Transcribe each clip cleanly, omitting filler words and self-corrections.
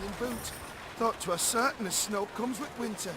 in boot. Thought 'twas certain as snow comes with winter.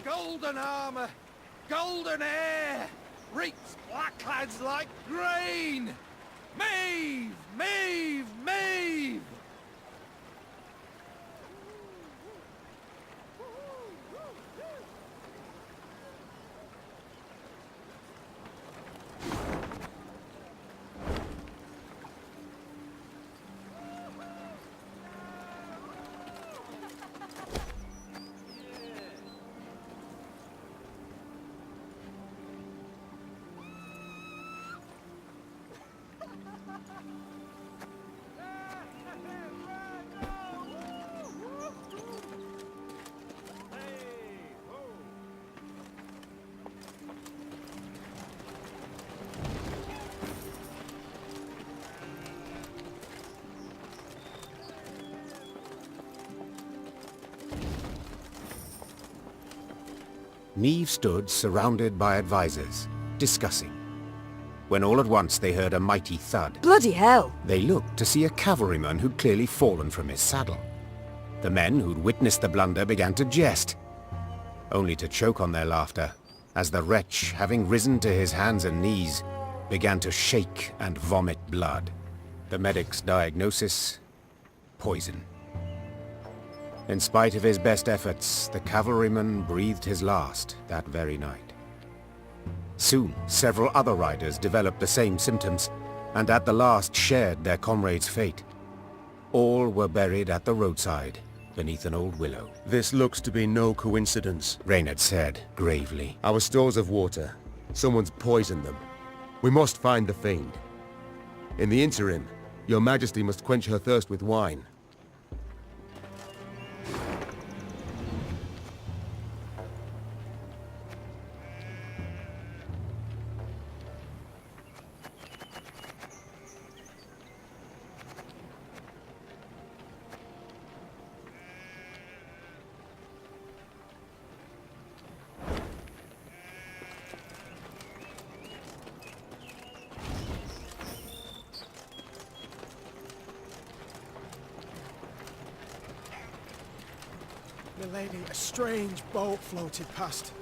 Golden armor, golden hair, reeks black clouds like grain. Maeve, Maeve, Maeve! Maeve stood surrounded by advisors, discussing, when all at once they heard a mighty thud. Bloody hell! They looked to see a cavalryman who'd clearly fallen from his saddle. The men who'd witnessed the blunder began to jest, only to choke on their laughter, as the wretch, having risen to his hands and knees, began to shake and vomit blood. The medic's diagnosis: poison. In spite of his best efforts, the cavalryman breathed his last that very night. Soon, several other riders developed the same symptoms, and at the last shared their comrade's fate. All were buried at the roadside, beneath an old willow. This looks to be no coincidence, Reynard said, gravely. Our stores of water. Someone's poisoned them. We must find the fiend. In the interim, your Majesty must quench her thirst with wine. Milady, a strange boat floated past.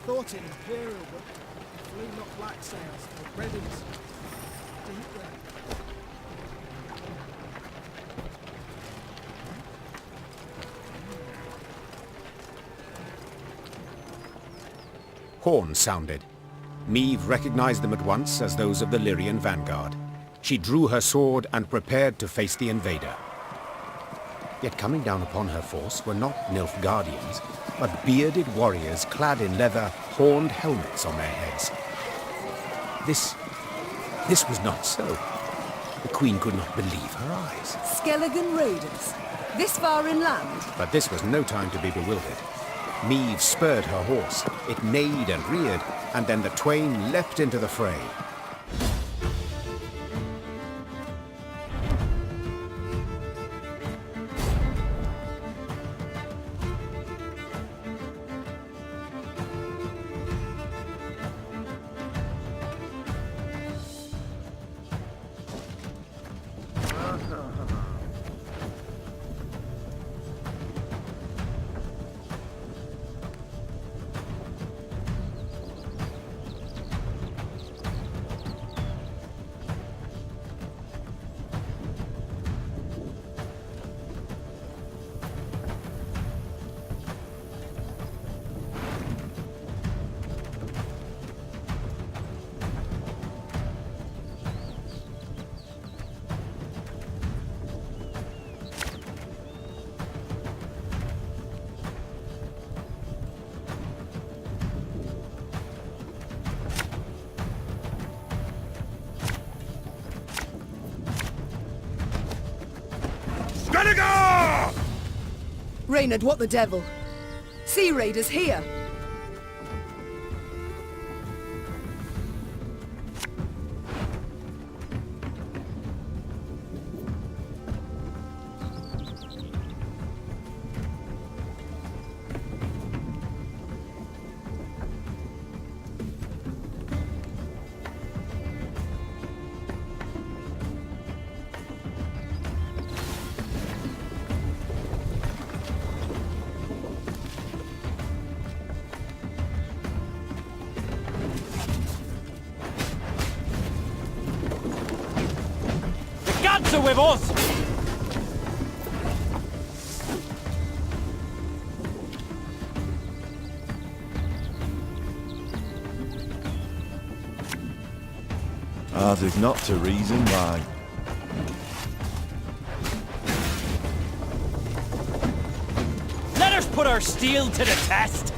Thought it imperial, but it flew not black sails, but reddings. Deep red. Horns sounded. Maeve recognized them at once as those of the Lyrian vanguard. She drew her sword and prepared to face the invader. Yet coming down upon her force were not Nilf guardians, but bearded warriors clad in leather, horned helmets on their heads. This was not so. The Queen could not believe her eyes. Skelligan raiders, this far inland. But this was no time to be bewildered. Meve spurred her horse. It neighed and reared, and then the twain leapt into the fray. Reynard, what the devil? Sea raiders here! Answer with us! Hardly not to reason why. Let us put our steel to the test!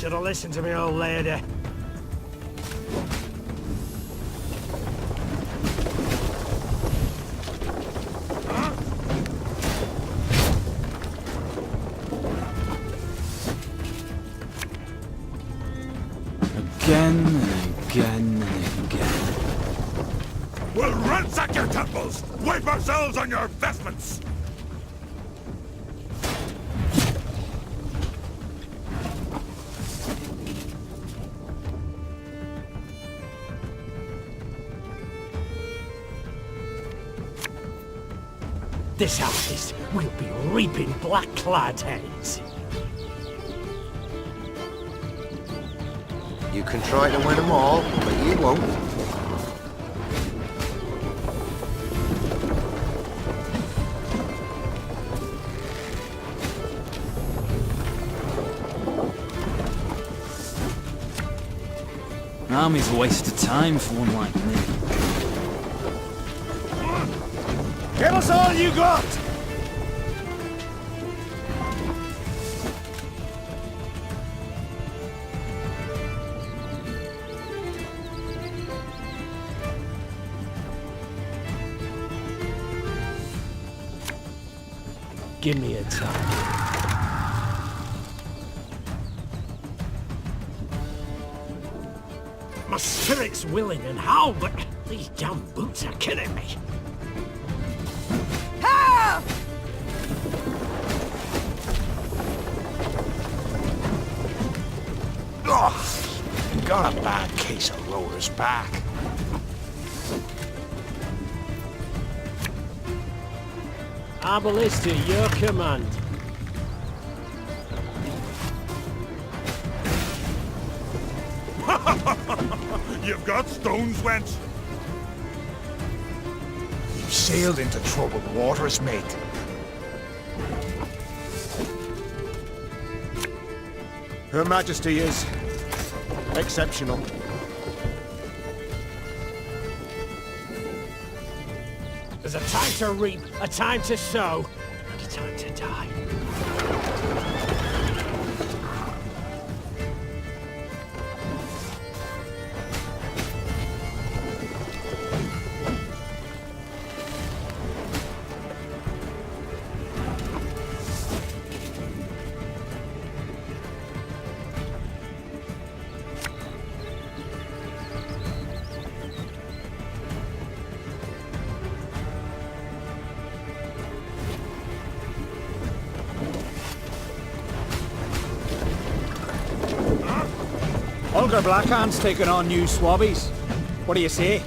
Should have listened to me old lady. Again and again and again. We'll ransack your temples! Wipe ourselves on your vestments! This harvest will be reaping black-clad heads. You can try to win them all, but you won't. Army's a waste of time for one like me. Give us all you got! Give me a time. My spirit's willing and how, but these damn boots are killing me. Help! Oh, got a bad case of rower's back. Arbalist at your command. You've got stones, wench. You've sailed into troubled waters, mate. Her Majesty is exceptional. There's a time to reap, a time to sow, and a time to die. Olga Blackhand's taking on new swabbies. What do you say?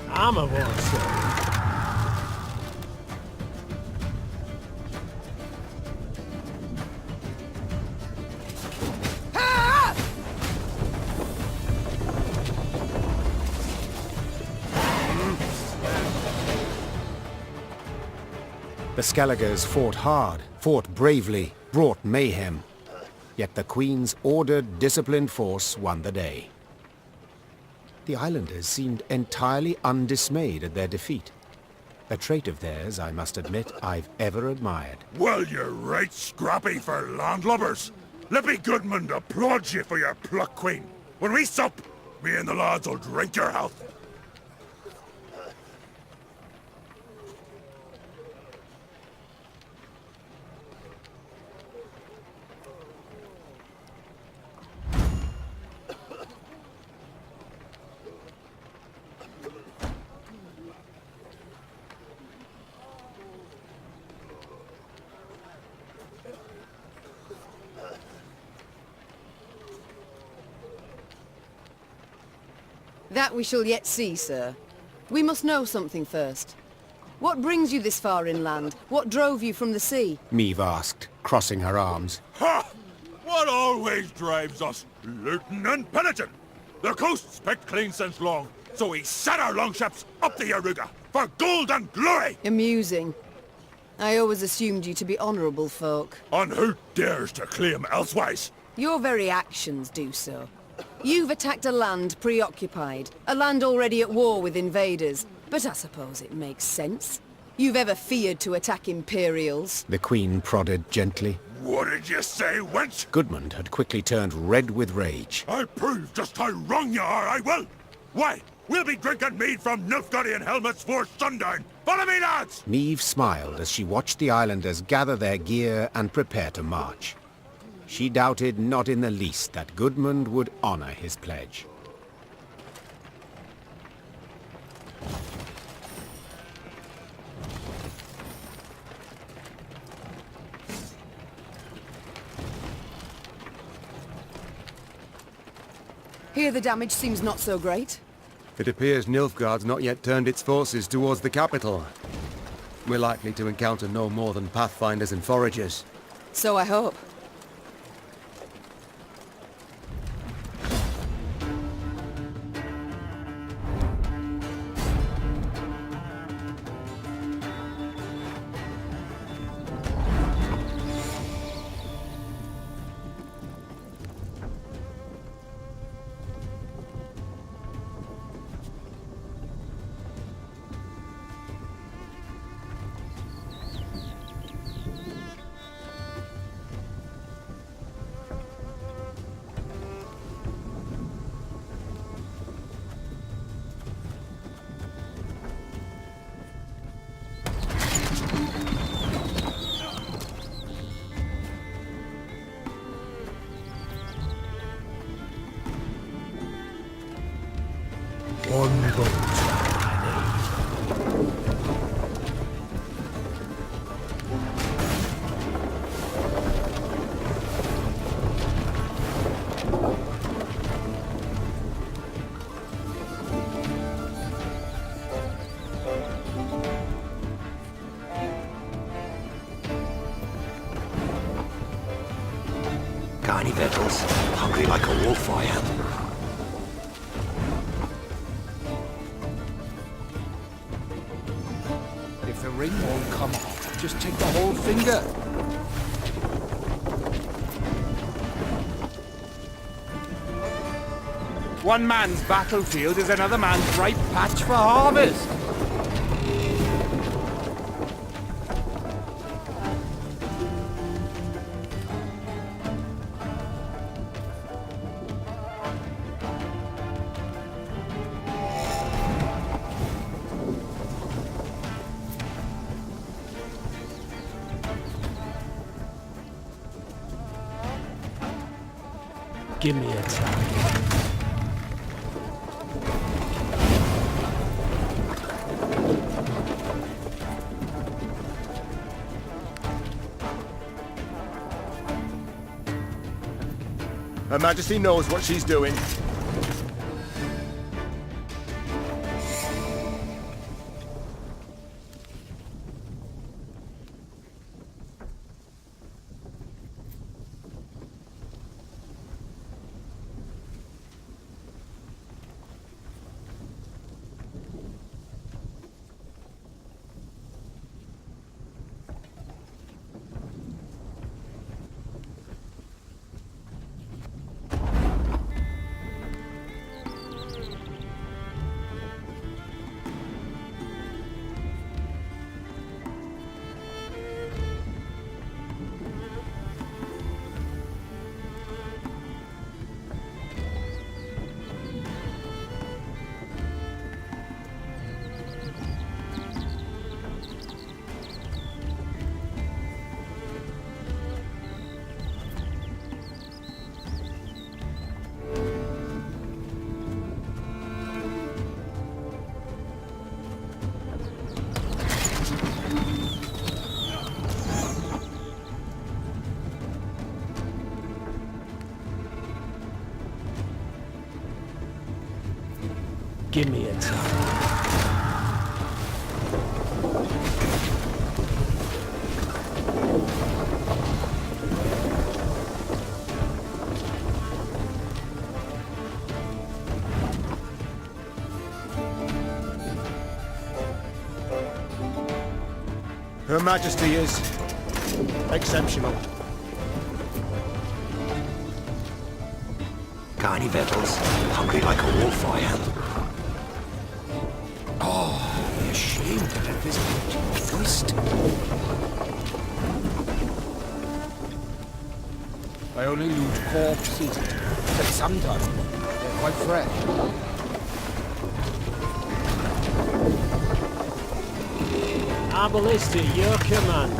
I'm a one, sir. The Skelligers fought hard, fought bravely, brought mayhem. Yet the Queen's ordered, disciplined force won the day. The islanders seemed entirely undismayed at their defeat. A trait of theirs, I must admit, I've ever admired. Well, you're right scrappy for landlubbers. Let me Goodman applaud you for your pluck, Queen. When we sup, me and the lads will drink your health. That we shall yet see, sir. We must know something first. What brings you this far inland? What drove you from the sea? Meve asked, crossing her arms. Ha! What always drives us? Looting and pillaging. The coast's picked clean since long, so we set our longships up the Yaruga for gold and glory! Amusing. I always assumed you to be honourable folk. And who dares to claim elsewise? Your very actions do so. You've attacked a land preoccupied, a land already at war with invaders. But I suppose it makes sense. You've ever feared to attack Imperials. The Queen prodded gently. What did you say, wench? Goodmund had quickly turned red with rage. I'll prove just how wrong you are, I will! Why, we'll be drinking mead from Nilfgaardian helmets for sundown! Follow me, lads! Meve smiled as she watched the islanders gather their gear and prepare to march. She doubted not in the least that Goodmund would honor his pledge. Here the damage seems not so great. It appears Nilfgaard's not yet turned its forces towards the capital. We're likely to encounter no more than Pathfinders and foragers. So I hope. One boat. Vettles. Hungry like a wolf, I am. If the ring won't come off, just take the whole finger. One man's battlefield is another man's ripe patch for harvest. Give me a target. Her Majesty knows what she's doing. Give me a target. Her Majesty is exceptional. Got any Vettles? Hungry like a wolf, I am. Be ashamed to let this bitch twist. I only loot corpses, but sometimes they're quite fresh. Arbalist at your command.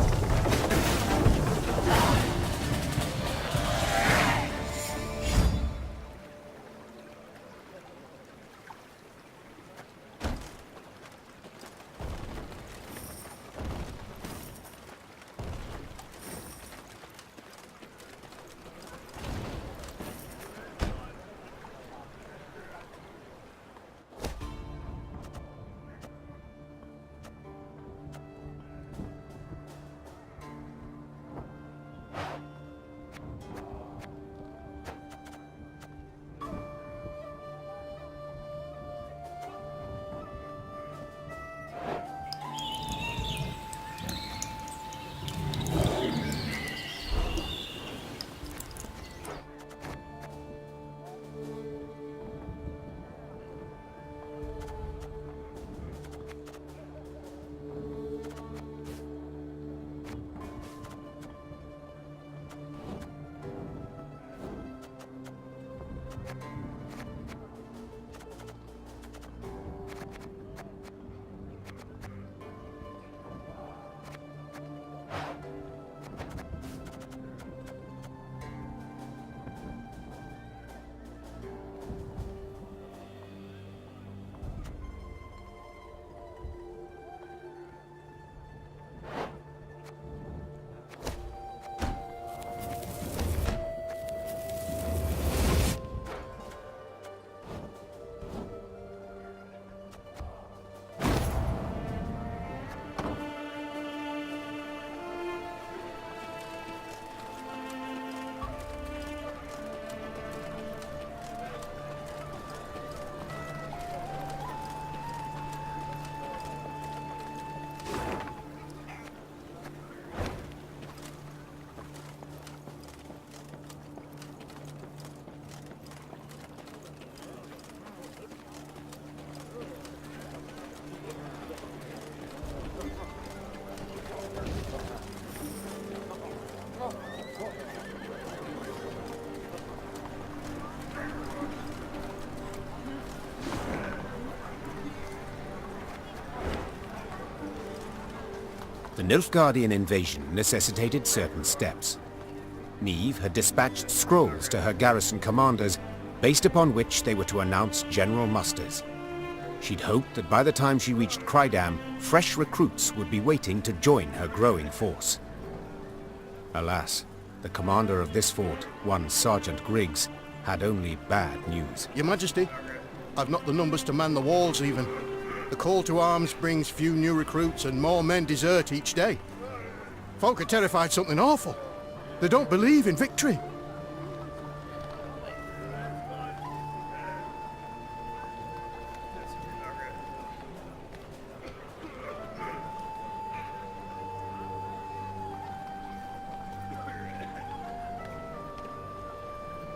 The Nilfgaardian invasion necessitated certain steps. Niamh had dispatched scrolls to her garrison commanders, based upon which they were to announce general musters. She'd hoped that by the time she reached Crydom, fresh recruits would be waiting to join her growing force. Alas, the commander of this fort, one Sergeant Griggs, had only bad news. Your Majesty, I've not the numbers to man the walls even. The call to arms brings few new recruits and more men desert each day. Folk are terrified something awful. They don't believe in victory.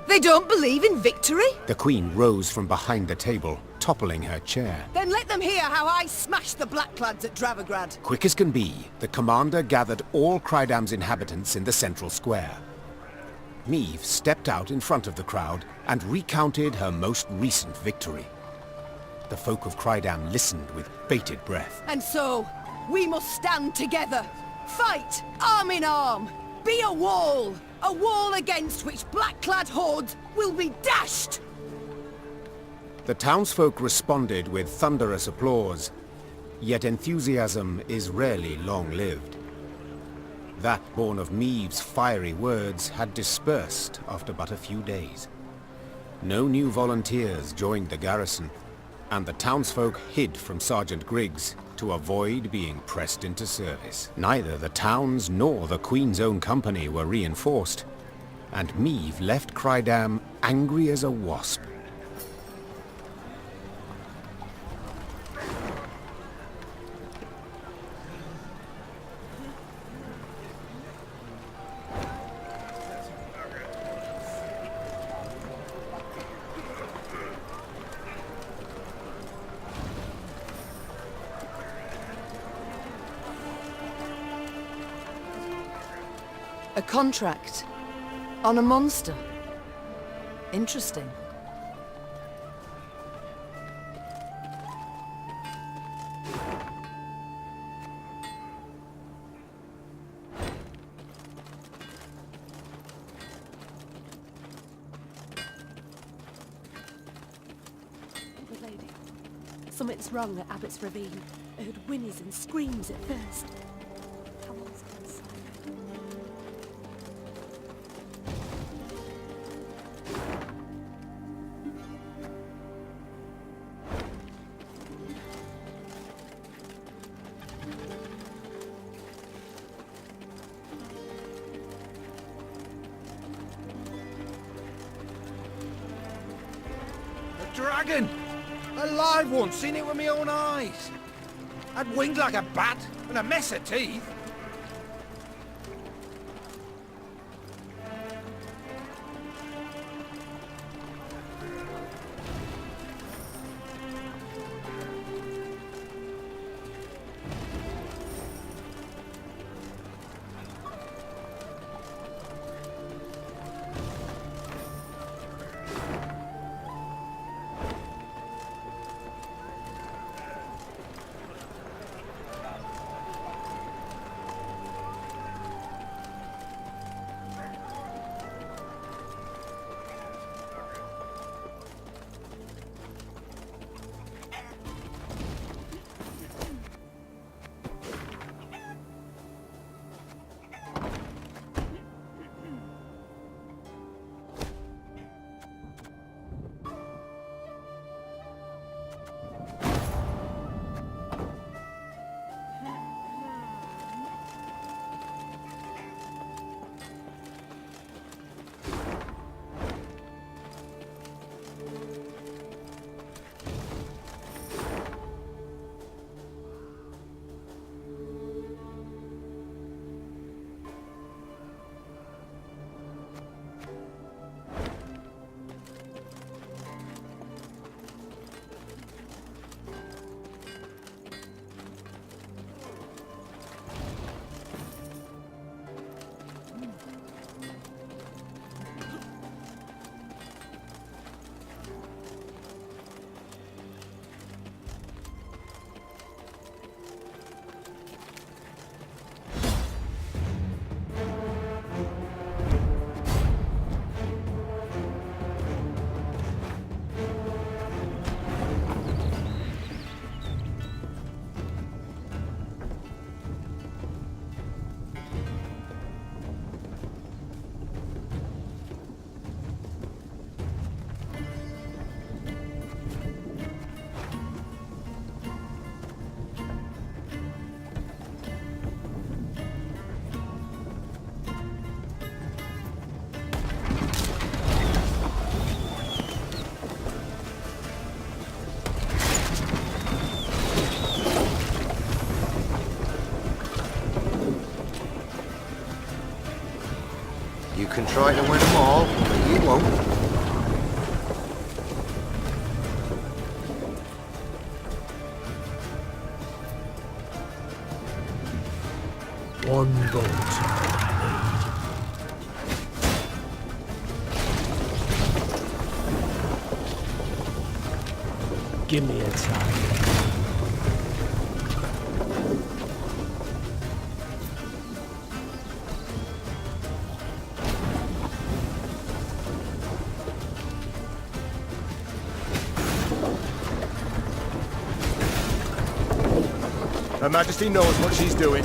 They don't believe in victory? The Queen rose from behind the table, toppling her chair. Then let them hear how I smashed the Blackclads at Dravograd. Quick as can be, the commander gathered all Crydom's inhabitants in the central square. Niamh stepped out in front of the crowd and recounted her most recent victory. The folk of Crydom listened with bated breath. And so, we must stand together. Fight, arm in arm. Be a wall against which black-clad hordes will be dashed! The townsfolk responded with thunderous applause, yet enthusiasm is rarely long-lived. That born of Niamh's fiery words had dispersed after but a few days. No new volunteers joined the garrison, and the townsfolk hid from Sergeant Griggs to avoid being pressed into service. Neither the town's nor the Queen's own company were reinforced, and Niamh left Crydom angry as a wasp. A contract on a monster. Interesting. Good lady, something's wrong at Abbott's Ravine. I heard whinnies and screams at first. How long's it inside? Dragon! A live one, seen it with my own eyes. Had wings like a bat and a mess of teeth. can try to win them all, but you won't. One vote. Give me a time. Her Majesty knows what she's doing.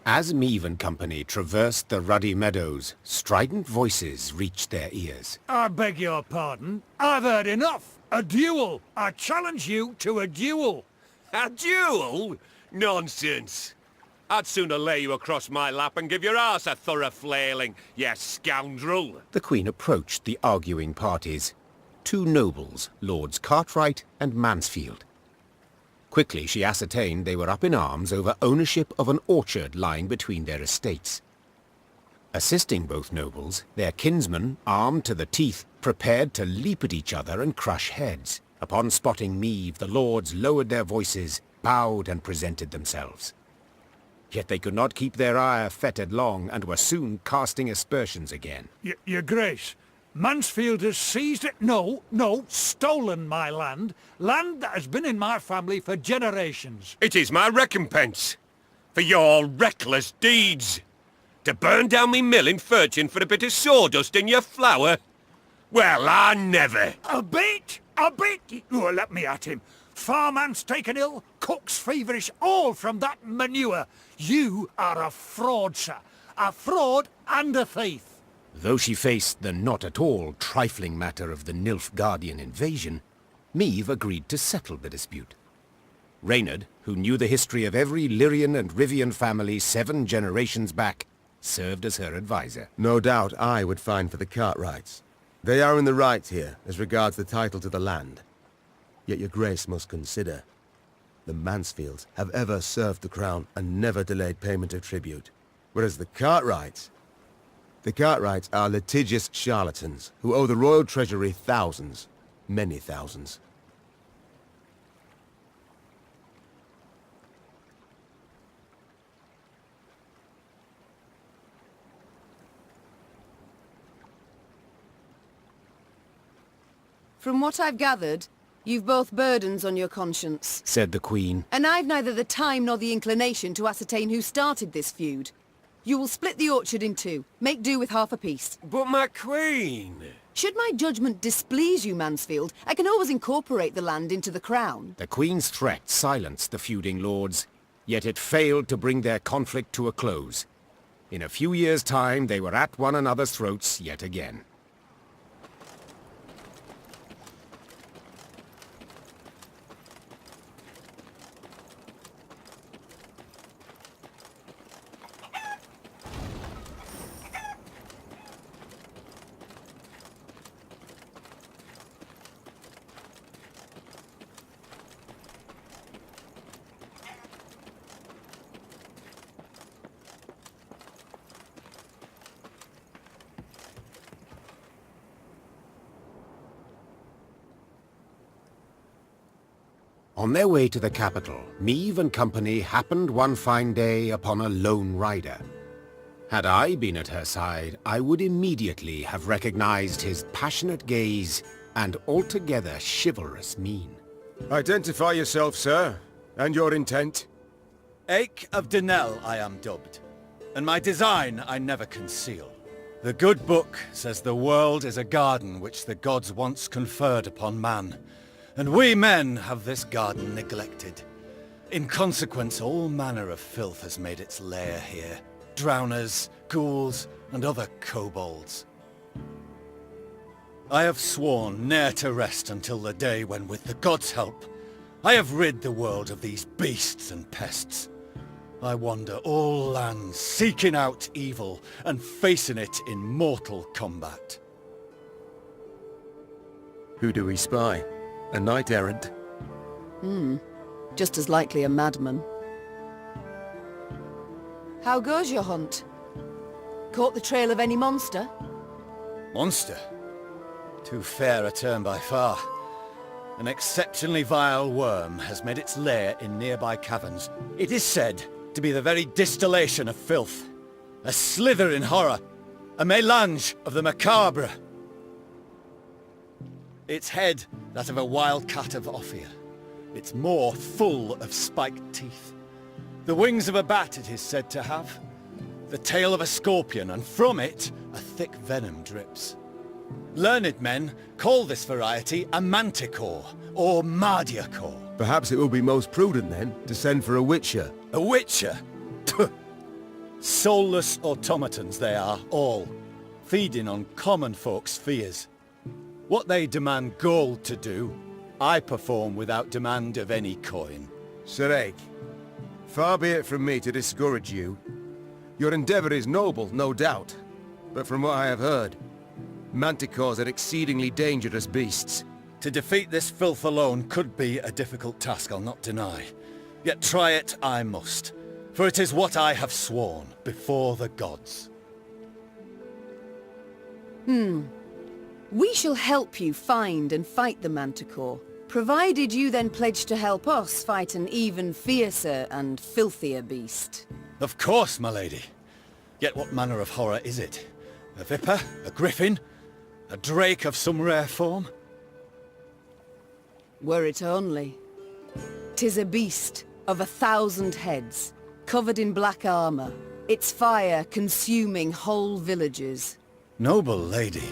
As Meave and company traversed the ruddy meadows, strident voices reached their ears. I beg your pardon. I've heard enough. A duel. I challenge you to a duel. A duel? Nonsense. I'd sooner lay you across my lap and give your arse a thorough flailing, you scoundrel. The Queen approached the arguing parties. Two nobles, Lords Cartwright and Mansfield. Quickly she ascertained they were up in arms over ownership of an orchard lying between their estates. Assisting both nobles, their kinsmen, armed to the teeth, prepared to leap at each other and crush heads. Upon spotting Meave, the lords lowered their voices, bowed and presented themselves. Yet they could not keep their ire fettered long, and were soon casting aspersions again. Your Grace, Mansfield has seized it. No, stolen my land. Land that has been in my family for generations. It is my recompense for your reckless deeds. To burn down me mill in Furchin for a bit of sawdust in your flour? Well, I never. A bit? Oh, let me at him. Farmhands taken ill, cooks feverish, all from that manure. You are a fraud, sir. A fraud and a thief. Though she faced the not at all trifling matter of the Nilfgaardian invasion, Meave agreed to settle the dispute. Reynard, who knew the history of every Lyrian and Rivian family 7 generations back, served as her advisor. No doubt I would find for the Cartwrights. They are in the right here, as regards the title to the land. Yet your grace must consider, the Mansfields have ever served the crown and never delayed payment of tribute. Whereas the Cartwrights are litigious charlatans who owe the royal treasury thousands, many thousands. From what I've gathered, you've both burdens on your conscience. Said the Queen. And I've neither the time nor the inclination to ascertain who started this feud. You will split the orchard in two. Make do with half a piece. But my queen! Should my judgment displease you, Mansfield, I can always incorporate the land into the crown. The Queen's threat silenced the feuding lords, yet it failed to bring their conflict to a close. In a few years' time, they were at one another's throats yet again. On their way to the capital, Meve and company happened one fine day upon a lone rider. Had I been at her side, I would immediately have recognized his passionate gaze and altogether chivalrous mien. Identify yourself, sir, and your intent. Ake of Denel I am dubbed, and my design I never conceal. The good book says the world is a garden which the gods once conferred upon man, and we men have this garden neglected. In consequence, all manner of filth has made its lair here. Drowners, ghouls, and other kobolds. I have sworn ne'er to rest until the day when, with the gods' help, I have rid the world of these beasts and pests. I wander all lands, seeking out evil and facing it in mortal combat. Who do we spy? A knight-errant? Just as likely a madman. How goes your hunt? Caught the trail of any monster? Monster? Too fair a term by far. An exceptionally vile worm has made its lair in nearby caverns. It is said to be the very distillation of filth. A slither in horror. A mélange of the macabre. Its head, that of a wild cat of Ophir. Its maw full of spiked teeth. The wings of a bat it is said to have. The tail of a scorpion, and from it a thick venom drips. Learned men call this variety a manticore, or mardiacore. Perhaps it will be most prudent, then, to send for a witcher. A witcher? Soulless automatons they are, all. Feeding on common folks' fears. What they demand gold to do, I perform without demand of any coin. Sir Ake, far be it from me to discourage you. Your endeavor is noble, no doubt. But from what I have heard, manticores are exceedingly dangerous beasts. To defeat this filth alone could be a difficult task, I'll not deny. Yet try it I must, for it is what I have sworn before the gods. We shall help you find and fight the manticore, provided you then pledge to help us fight an even fiercer and filthier beast. Of course, my lady. Yet what manner of horror is it? A viper? A griffin? A drake of some rare form? Were it only. 'Tis a beast of 1,000 heads, covered in black armor, its fire consuming whole villages. Noble lady.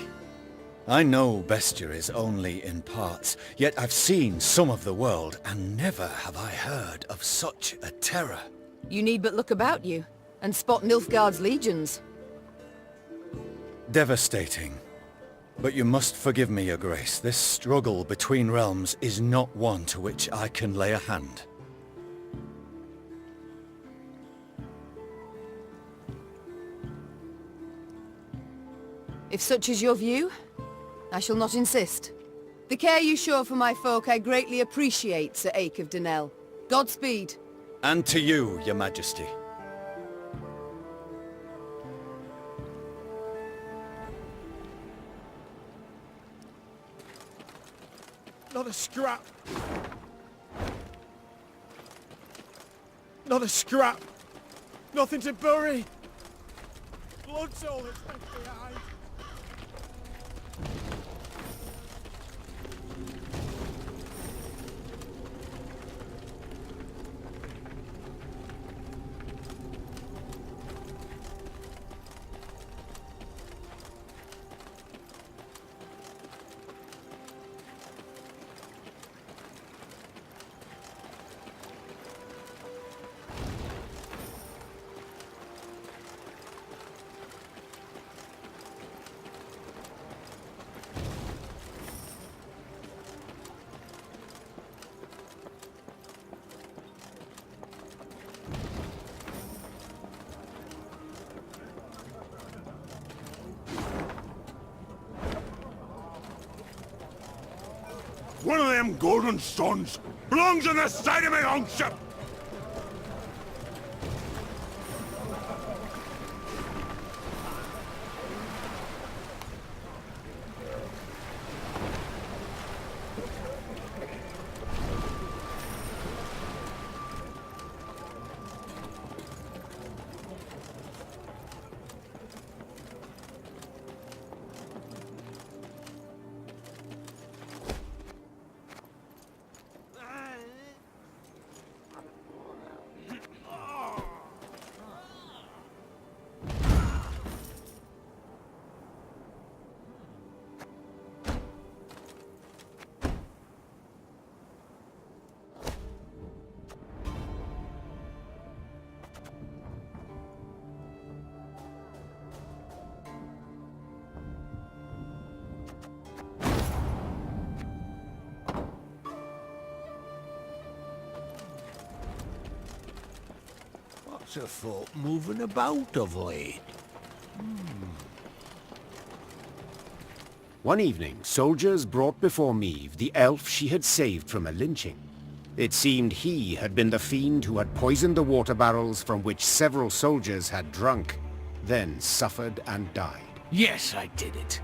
I know bestiaries only in parts, yet I've seen some of the world, and never have I heard of such a terror. You need but look about you, and spot Nilfgaard's legions. Devastating. But you must forgive me, your grace. This struggle between realms is not one to which I can lay a hand. If such is your view, I shall not insist. The care you show for my folk I greatly appreciate, Sir Ake of Denel. Godspeed. And to you, your majesty. Not a scrap. Not a scrap. Nothing to bury. Blood's all that's left behind. one of them golden stones belongs on the side of my own ship. What's a folk moving about of late? One evening, soldiers brought before Meve the elf she had saved from a lynching. It seemed he had been the fiend who had poisoned the water barrels from which several soldiers had drunk, then suffered and died. Yes, I did it.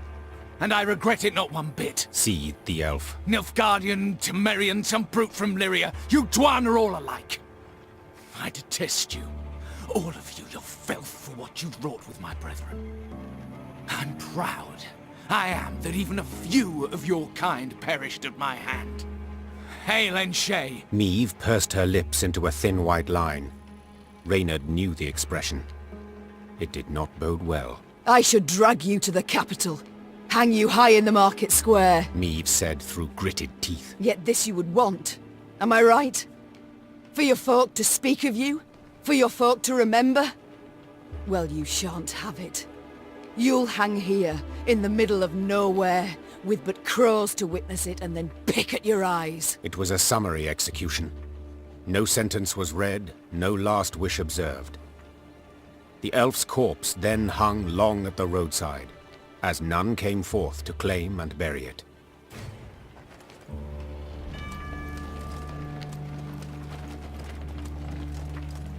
And I regret it not one bit. Seethed the elf. Nilfgaardian, Temerian, some brute from Lyria, you Dwan are all alike. I detest you. All of you, your filth for what you wrought with my brethren. I'm proud. I am that even a few of your kind perished at my hand. Hail and Shay. Meve pursed her lips into a thin white line. Reynard knew the expression. It did not bode well. I should drag you to the capital. Hang you high in the market square. Meve said through gritted teeth. Yet this you would want. Am I right? For your folk to speak of you? For your folk to remember? Well, you shan't have it. You'll hang here, in the middle of nowhere, with but crows to witness it and then pick at your eyes. It was a summary execution. No sentence was read, no last wish observed. The elf's corpse then hung long at the roadside, as none came forth to claim and bury it.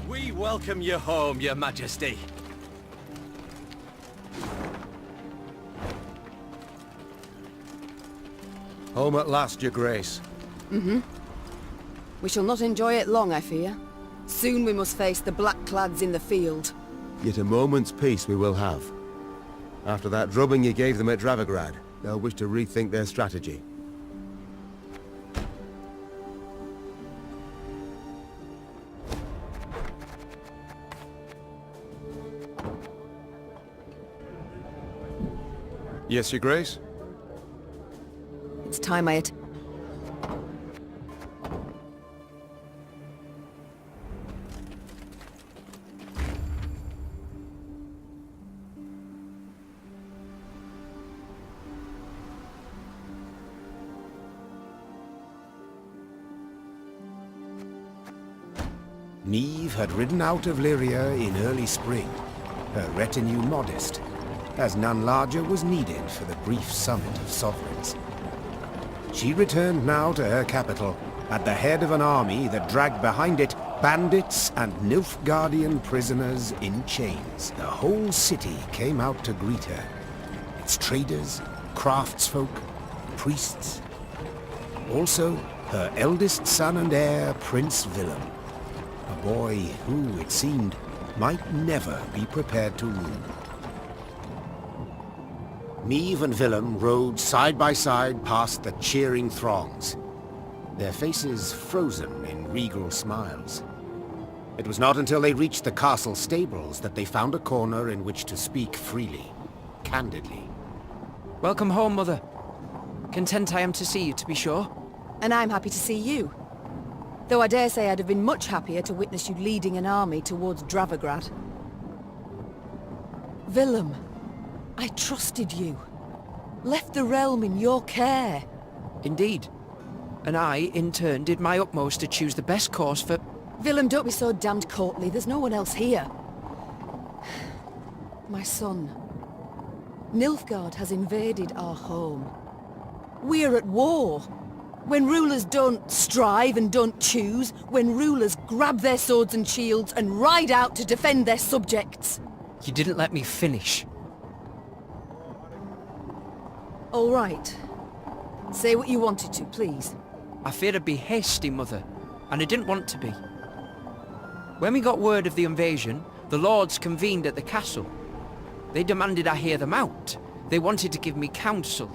We welcome you home, your majesty. Home at last, your grace. We shall not enjoy it long, I fear. Soon we must face the black-clads in the field. Yet a moment's peace we will have. After that drubbing you gave them at Dravigrad, they'll wish to rethink their strategy. Yes, your grace? It's time I had... Meve had ridden out of Lyria in early spring, her retinue modest, as none larger was needed for the brief summit of sovereigns. She returned now to her capital, at the head of an army that dragged behind it bandits and Nilfgaardian prisoners in chains. The whole city came out to greet her. Its traders, craftsfolk, priests. Also, her eldest son and heir, Prince Willem. A boy who, it seemed, might never be prepared to rule. Meve and Willem rode side by side past the cheering throngs, their faces frozen in regal smiles. It was not until they reached the castle stables that they found a corner in which to speak freely, candidly. Welcome home, Mother. Content I am to see you, to be sure. And I'm happy to see you. Though I dare say I'd have been much happier to witness you leading an army towards Dravigrad. Willem, I trusted you. Left the realm in your care. Indeed. And I, in turn, did my utmost to choose the best course for... Willem, don't be so damned courtly. There's no one else here. My son. Nilfgaard has invaded our home. We're at war. When rulers don't strive and don't choose, when rulers grab their swords and shields and ride out to defend their subjects. You didn't let me finish. All right. Say what you wanted to, please. I feared I'd be hasty, Mother, and I didn't want to be. When we got word of the invasion, the lords convened at the castle. They demanded I hear them out. They wanted to give me counsel.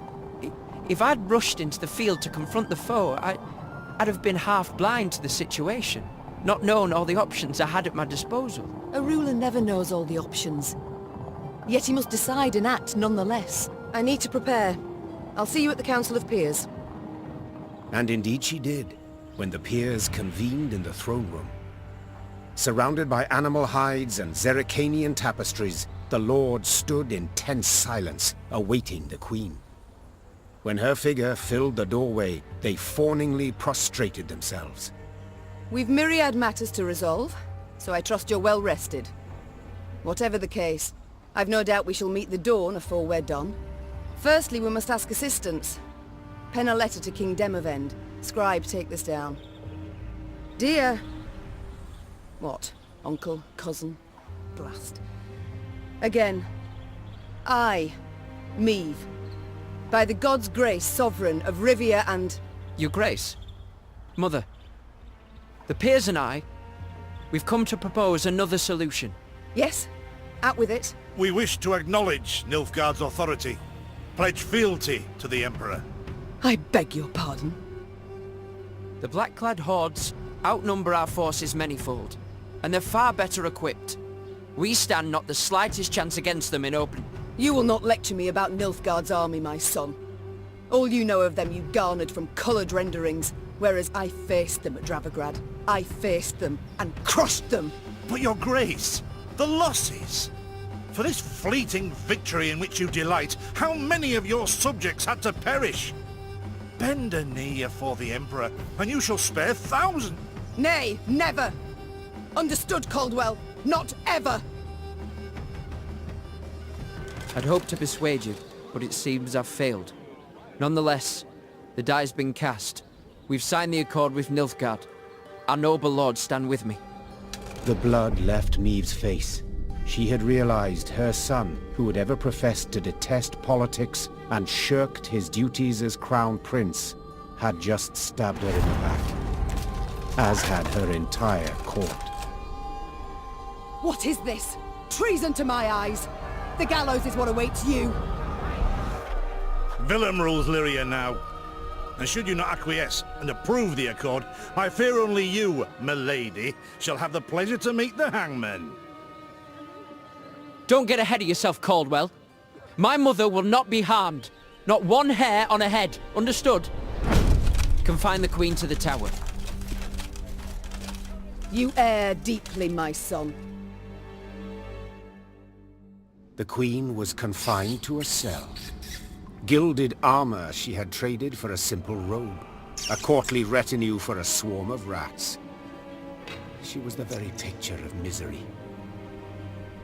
If I'd rushed into the field to confront the foe, I'd have been half blind to the situation, not known all the options I had at my disposal. A ruler never knows all the options. Yet he must decide and act nonetheless. I need to prepare. I'll see you at the Council of Peers. And indeed she did, when the peers convened in the throne room. Surrounded by animal hides and Zerrikanian tapestries, the lords stood in tense silence, awaiting the queen. When her figure filled the doorway, they fawningly prostrated themselves. We've myriad matters to resolve, so I trust you're well rested. Whatever the case, I've no doubt we shall meet the dawn afore we're done. Firstly, we must ask assistance. Pen a letter to King Demavend. Scribe, take this down. Dear... What? Uncle? Cousin? Blast. Again. I, Meve, by the gods' grace, sovereign of Rivia and... Your Grace. Mother. The peers and I, we've come to propose another solution. Yes? Out with it. We wish to acknowledge Nilfgaard's authority. Pledge fealty to the Emperor. I beg your pardon. The black-clad hordes outnumber our forces manyfold, and they're far better equipped. We stand not the slightest chance against them in open. You will not lecture me about Nilfgaard's army, my son. All you know of them you garnered from coloured renderings, whereas I faced them at Dravograd. I faced them and crushed them. But your grace, the losses. For this fleeting victory in which you delight, how many of your subjects had to perish? Bend a knee afore the Emperor, and you shall spare thousands. Nay, never! Understood, Caldwell? Not ever! I'd hoped to persuade you, but it seems I've failed. Nonetheless, the die's been cast. We've signed the accord with Nilfgaard. Our noble lords stand with me. The blood left Meve's face. She had realized her son, who had ever professed to detest politics and shirked his duties as crown prince, had just stabbed her in the back, as had her entire court. What is this? Treason to my eyes! The gallows is what awaits you! Willem rules Lyria now. And should you not acquiesce and approve the accord, I fear only you, milady, shall have the pleasure to meet the hangman. Don't get ahead of yourself, Caldwell. My mother will not be harmed. Not one hair on her head. Understood? Confine the Queen to the tower. You err deeply, my son. The Queen was confined to a cell. Gilded armor she had traded for a simple robe. A courtly retinue for a swarm of rats. She was the very picture of misery.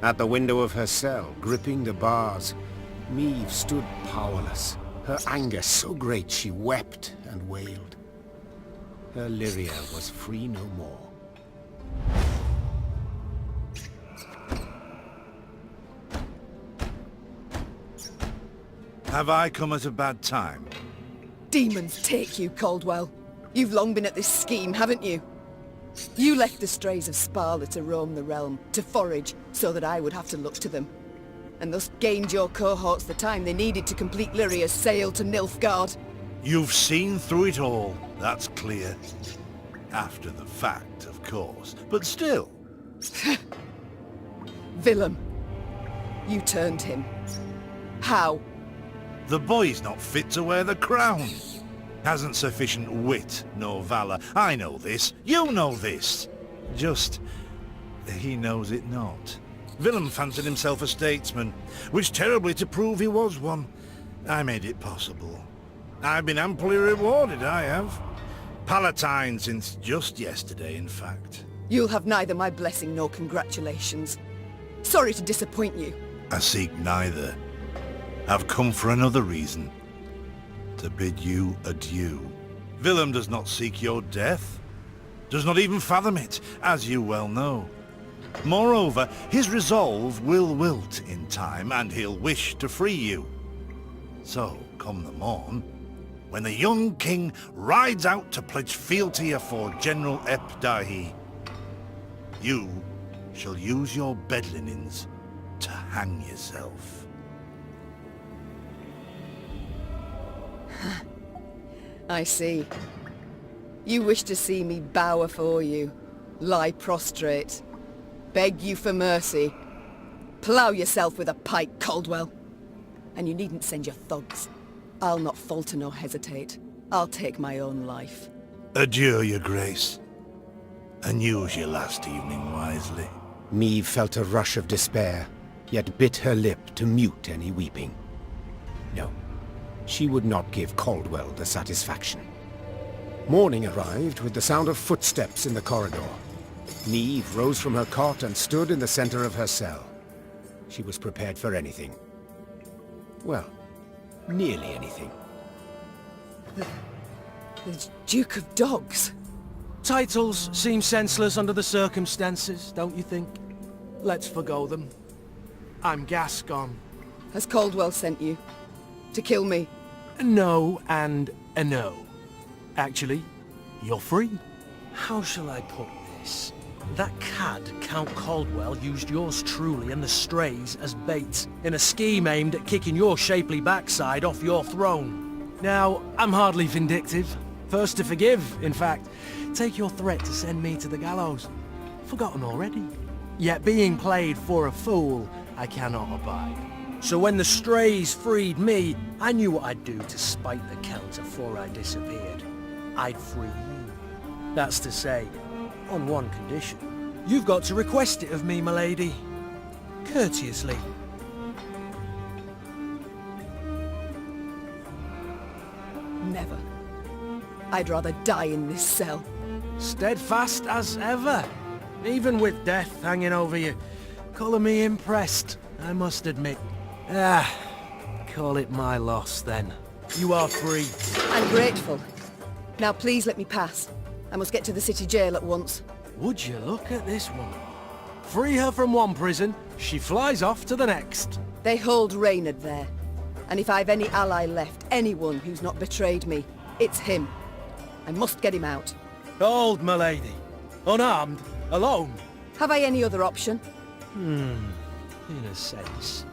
At the window of her cell, gripping the bars, Meve stood powerless, her anger so great she wept and wailed. Her Lyria was free no more. Have I come at a bad time? Demons take you, Caldwell. You've long been at this scheme, haven't you? You left the strays of Sparla to roam the realm, to forage, so that I would have to look to them. And thus gained your cohorts the time they needed to complete Lyria's sail to Nilfgaard. You've seen through it all, that's clear. After the fact, of course, but still. Willem, you turned him. How? The boy's not fit to wear the crown. Hasn't sufficient wit nor valor. I know this. You know this. Just, he knows it not. Willem fancied himself a statesman. Wished terribly to prove he was one. I made it possible. I've been amply rewarded, I have. Palatine since just yesterday, in fact. You'll have neither my blessing nor congratulations. Sorry to disappoint you. I seek neither. I've come for another reason. To bid you adieu. Willem does not seek your death, does not even fathom it, as you well know. Moreover, his resolve will wilt in time, and he'll wish to free you. So, come the morn, when the young king rides out to pledge fealty afore General Edea, you shall use your bed linens to hang yourself. I see. You wish to see me bow afore you, lie prostrate, beg you for mercy, plough yourself with a pike, Caldwell. And you needn't send your thugs. I'll not falter nor hesitate. I'll take my own life. Adieu, your grace, and use your last evening wisely. Meve felt a rush of despair, yet bit her lip to mute any weeping. No, she would not give Caldwell the satisfaction. Morning arrived with the sound of footsteps in the corridor. Meve rose from her cot and stood in the center of her cell. She was prepared for anything. Well, nearly anything. The Duke of Dogs. Titles seem senseless under the circumstances, don't you think? Let's forgo them. I'm Gascon. Has Caldwell sent you? To kill me? No and a no. Actually, you're free. How shall I put this? That cad, Count Caldwell, used yours truly and the strays as bait in a scheme aimed at kicking your shapely backside off your throne. Now, I'm hardly vindictive. First to forgive, in fact. Take your threat to send me to the gallows. Forgotten already. Yet being played for a fool, I cannot abide. So when the strays freed me, I knew what I'd do to spite the Count afore I disappeared. I'd free you. That's to say, on one condition. You've got to request it of me, my lady. Courteously. Never. I'd rather die in this cell. Steadfast as ever. Even with death hanging over you. Calling me impressed, I must admit. Call it my loss then. You are free. I'm grateful. Now please let me pass. I must get to the city jail at once. Would you look at this one? Free her from one prison, she flies off to the next. They hold Reynard there. And if I've any ally left, anyone who's not betrayed me, it's him. I must get him out. Hold, my lady. Unarmed, alone. Have I any other option? In a sense.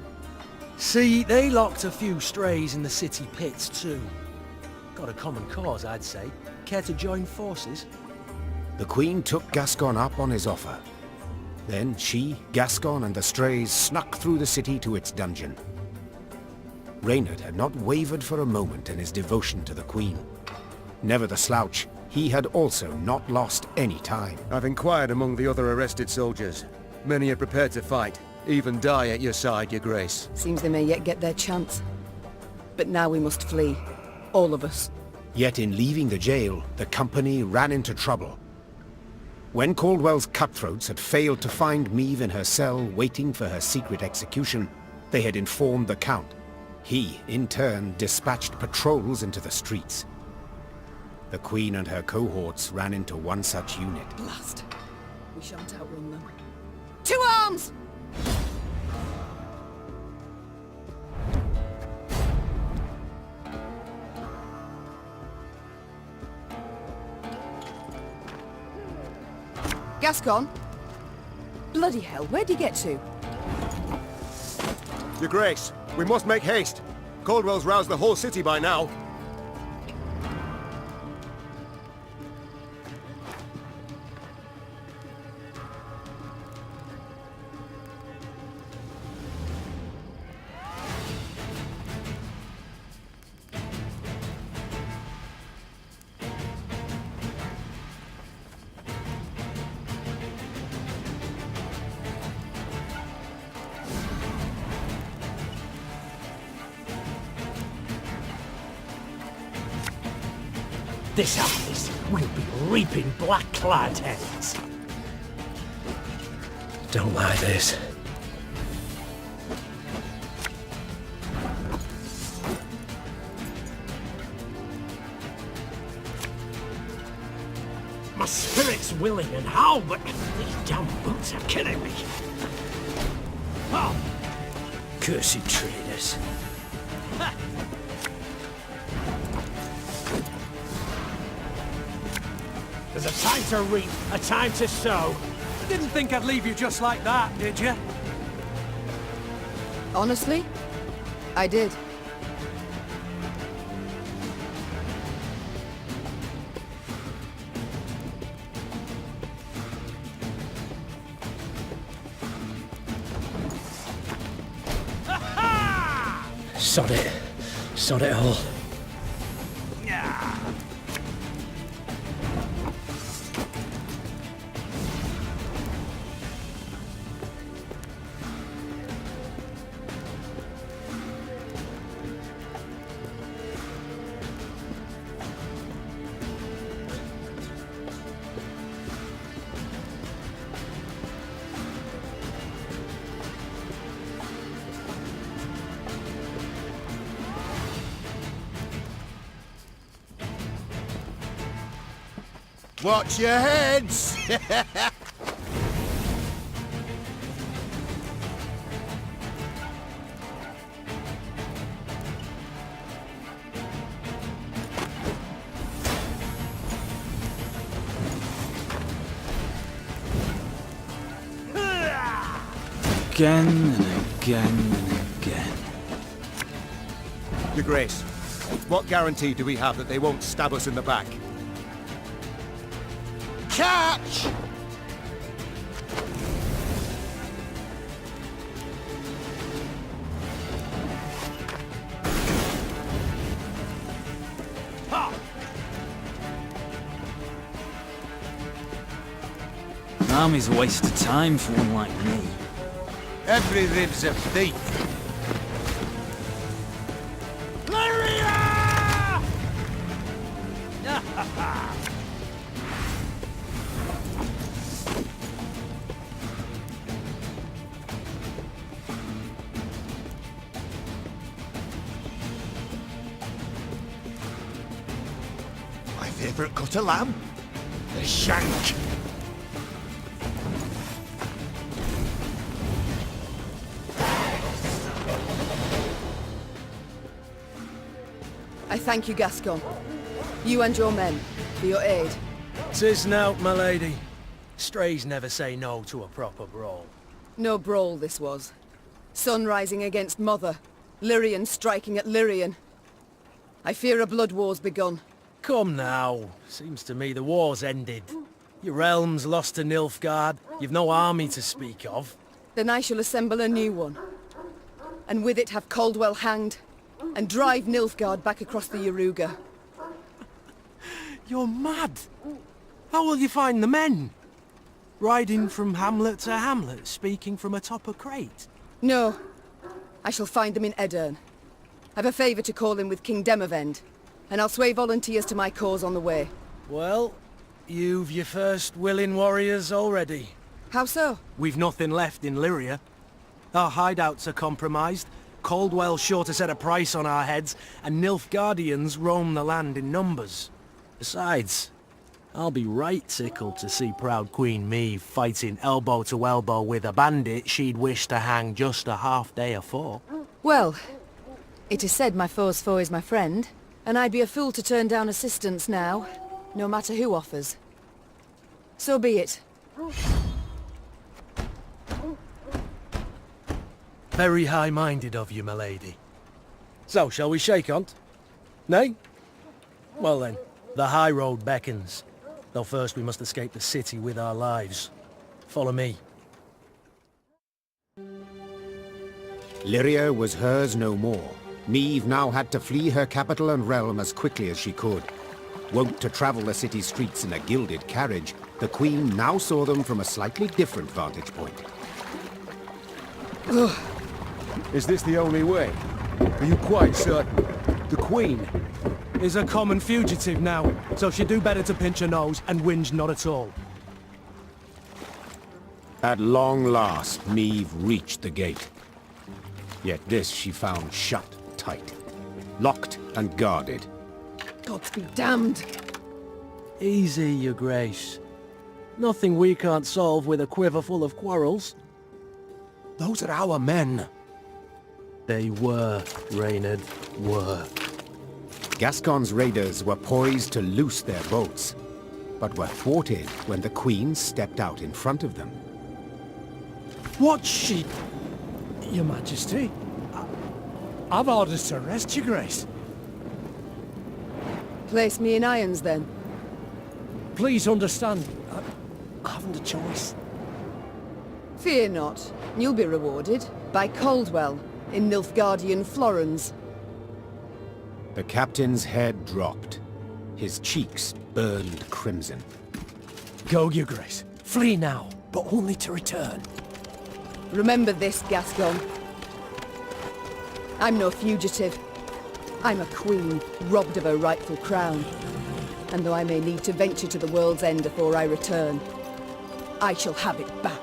See, they locked a few strays in the city pits too. Got a common cause, I'd say. Care to join forces? The Queen took Gascon up on his offer. Then she, Gascon, and the strays snuck through the city to its dungeon. Reynard had not wavered for a moment in his devotion to the Queen. Never the slouch, he had also not lost any time. I've inquired among the other arrested soldiers. Many are prepared to fight, even die at your side, your grace. Seems they may yet get their chance. But now we must flee. All of us. Yet in leaving the jail, the company ran into trouble. When Caldwell's cutthroats had failed to find Meve in her cell waiting for her secret execution, they had informed the Count. He, in turn, dispatched patrols into the streets. The Queen and her cohorts ran into one such unit. Blast. We shan't outrun them. To arms! Gascon? Bloody hell, where'd you get to? Your grace, we must make haste. Caldwell's roused the whole city by now. This harvest will be reaping black-clad heads. Don't like this. My spirit's willing and how, but these damn boots are killing me. Oh, cursed traitors. There's a time to reap, a time to sow. Didn't think I'd leave you just like that, did you? Honestly, I did. Sod it. Sod it all. Watch your heads! Again and again and again. Your Grace, what guarantee do we have that they won't stab us in the back? Catch! An army's a waste of time for one like me. Every rib's a thief. My favourite cut of lamb? The shank. I thank you, Gascon. You and your men, for your aid. 'Tis nought, my lady. Strays never say no to a proper brawl. No brawl this was. Sun rising against Mother. Lyrian striking at Lyrian. I fear a blood war's begun. Come now. Seems to me the war's ended. Your realm's lost to Nilfgaard. You've no army to speak of. Then I shall assemble a new one. And with it have Caldwell hanged. And drive Nilfgaard back across the Yaruga. You're mad. How will you find the men? Riding from hamlet to hamlet, speaking from atop a crate? No. I shall find them in Edea. I've a favour to call in with King Demavend, and I'll sway volunteers to my cause on the way. Well, you've your first willing warriors already. How so? We've nothing left in Lyria. Our hideouts are compromised, Caldwell's sure to set a price on our heads, and Nilfgaardians roam the land in numbers. Besides, I'll be right tickled to see proud Queen Meve fighting elbow to elbow with a bandit she'd wish to hang just a half day afore. Well, it is said my foe's foe is my friend, and I'd be a fool to turn down assistance now, no matter who offers. So be it. Very high-minded of you, my lady. So, shall we shake on't? Nay? Well then, the high road beckons. Though first we must escape the city with our lives. Follow me. Lyria was hers no more. Meve now had to flee her capital and realm as quickly as she could. Wont to travel the city streets in a gilded carriage, the Queen now saw them from a slightly different vantage point. Is this the only way? Are you quite certain? The Queen is a common fugitive now, so she'd do better to pinch her nose and whinge not at all. At long last, Meve reached the gate. Yet this she found shut tight, locked and guarded. Gods be damned! Easy, your grace. Nothing we can't solve with a quiver full of quarrels. Those are our men. They were, Reynard, were. Gascon's raiders were poised to loose their boats, but were thwarted when the Queen stepped out in front of them. What's she... Your Majesty? I've orders to arrest your grace. Place me in irons, then. Please understand, I haven't a choice. Fear not. You'll be rewarded by Caldwell in Nilfgaardian Florence. The captain's head dropped. His cheeks burned crimson. Go, your grace. Flee now, but only to return. Remember this, Gascon. I'm no fugitive. I'm a queen, robbed of her rightful crown. And though I may need to venture to the world's end before I return, I shall have it back.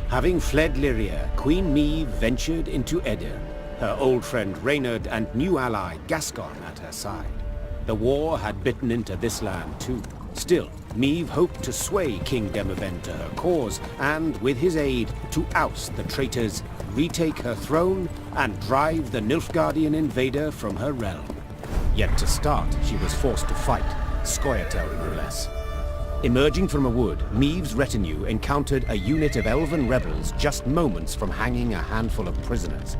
Having fled Lyria, Queen Meve ventured into Edea, her old friend Reynard and new ally Gascon at her side. The war had bitten into this land too. Still, Meve hoped to sway King Demavend to her cause, and with his aid, to oust the traitors, retake her throne, and drive the Nilfgaardian invader from her realm. Yet to start, she was forced to fight, Scoia'tael no less. Emerging from a wood, Meve's retinue encountered a unit of elven rebels just moments from hanging a handful of prisoners.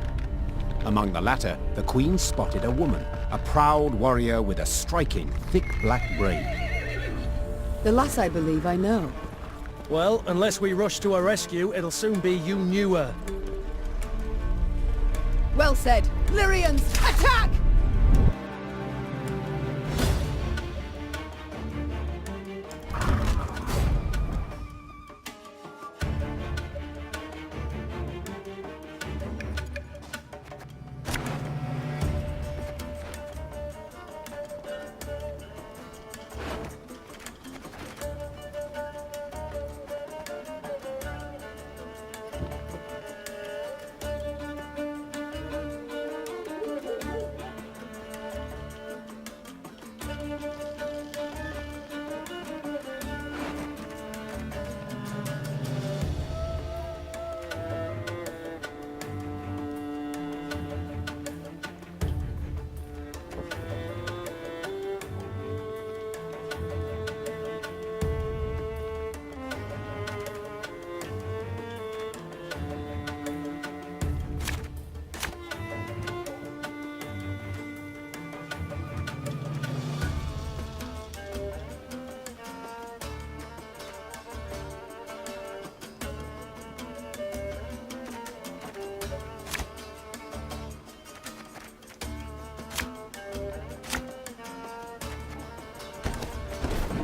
Among the latter, the Queen spotted a woman, a proud warrior with a striking, thick black braid. The lass I believe I know. Well, unless we rush to her rescue, it'll soon be you knew her. Well said. Lyrians, attack!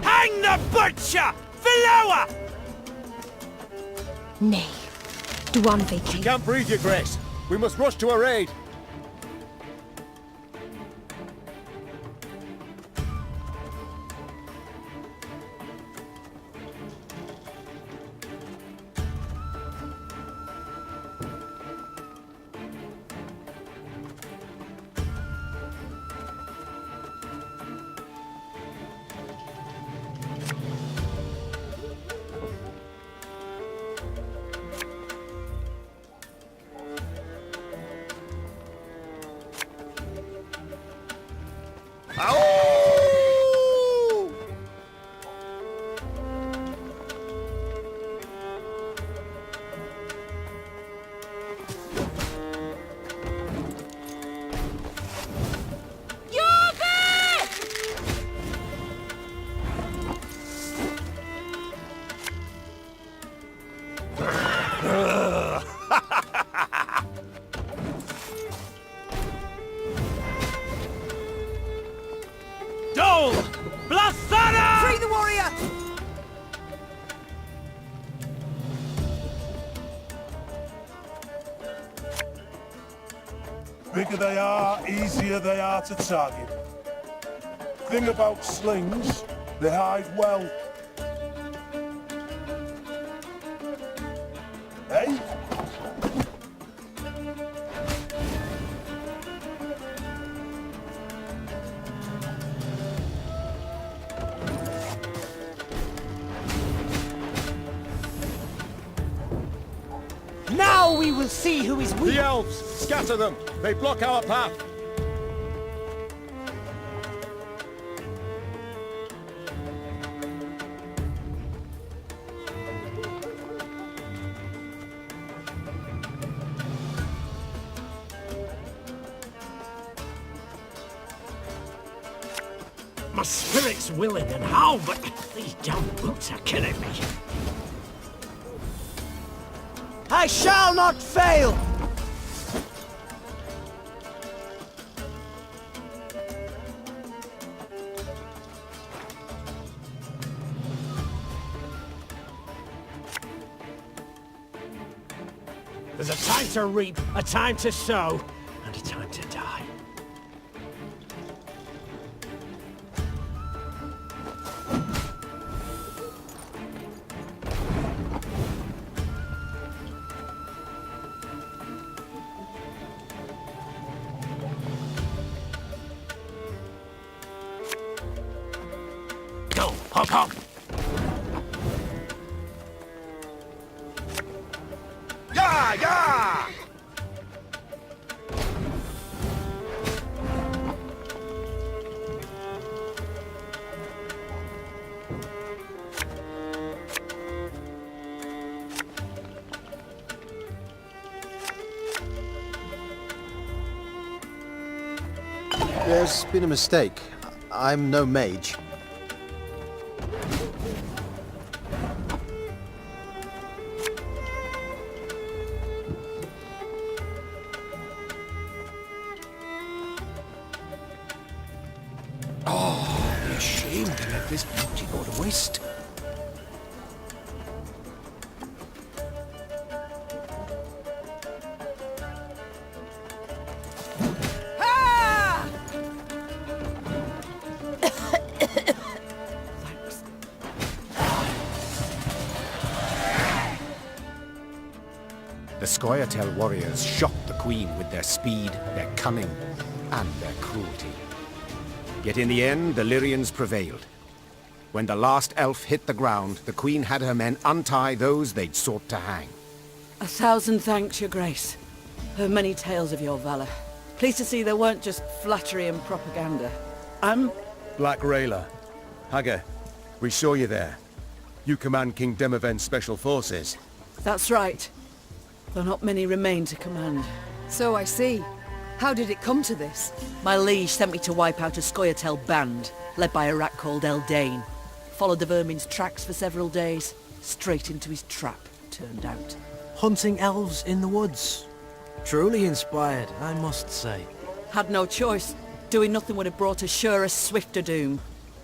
Hang the butcher! Below her! Nay. Duanvik. She can't breathe, your grace. We must rush to her aid. bigger they are, easier they are to target. Thing about slings, they hide well. Hey? Now we will see who is weak! The elves! Scatter them! They block our path! My spirit's willing and how, but these damn boots are killing me. I shall not fail! There's a time to reap, a time to sow, and a time to die. Go, hop, hop! Yeah, yeah! There's been a mistake. I'm no mage. Be ashamed to let this beauty go to waste. The Scoia'tael warriors shocked the Queen with their speed, their cunning, and their cruelty. Yet in the end, the Lyrians prevailed. When the last elf hit the ground, the Queen had her men untie those they'd sought to hang. 1,000 thanks, your grace. Heard many tales of your valor. Pleased to see they weren't just flattery and propaganda. Black Rayla. Haga, we saw you there. You command King Demoven's special forces. That's right. Though not many remain to command. So I see. How did it come to this? My liege sent me to wipe out a Scoia'tael band, led by a rat called Eldane. Followed the vermin's tracks for several days. Straight into his trap, turned out. Hunting elves in the woods. Truly inspired, I must say. Had no choice. Doing nothing would have brought us surer, swifter doom.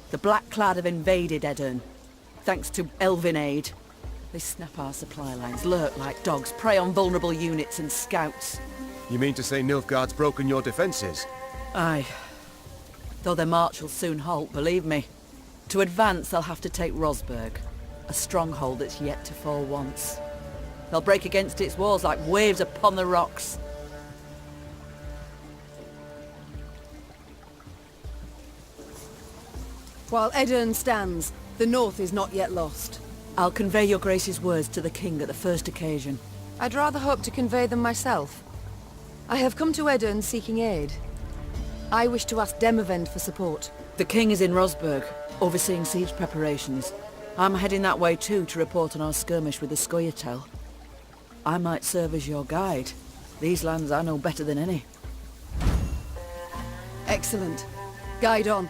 The Black Clad have invaded Edea. Thanks to elven aid. They snap our supply lines, lurk like dogs, prey on vulnerable units and scouts. You mean to say Nilfgaard's broken your defenses? Aye. Though their march will soon halt, believe me. To advance, they'll have to take Rosberg, a stronghold that's yet to fall once. They'll break against its walls like waves upon the rocks. While Edea stands, the north is not yet lost. I'll convey your grace's words to the king at the first occasion. I'd rather hope to convey them myself. I have come to Edea seeking aid. I wish to ask Demoven for support. The king is in Rosberg, overseeing siege preparations. I'm heading that way too to report on our skirmish with the Scoia'tael. I might serve as your guide. These lands I know better than any. Excellent. Guide on.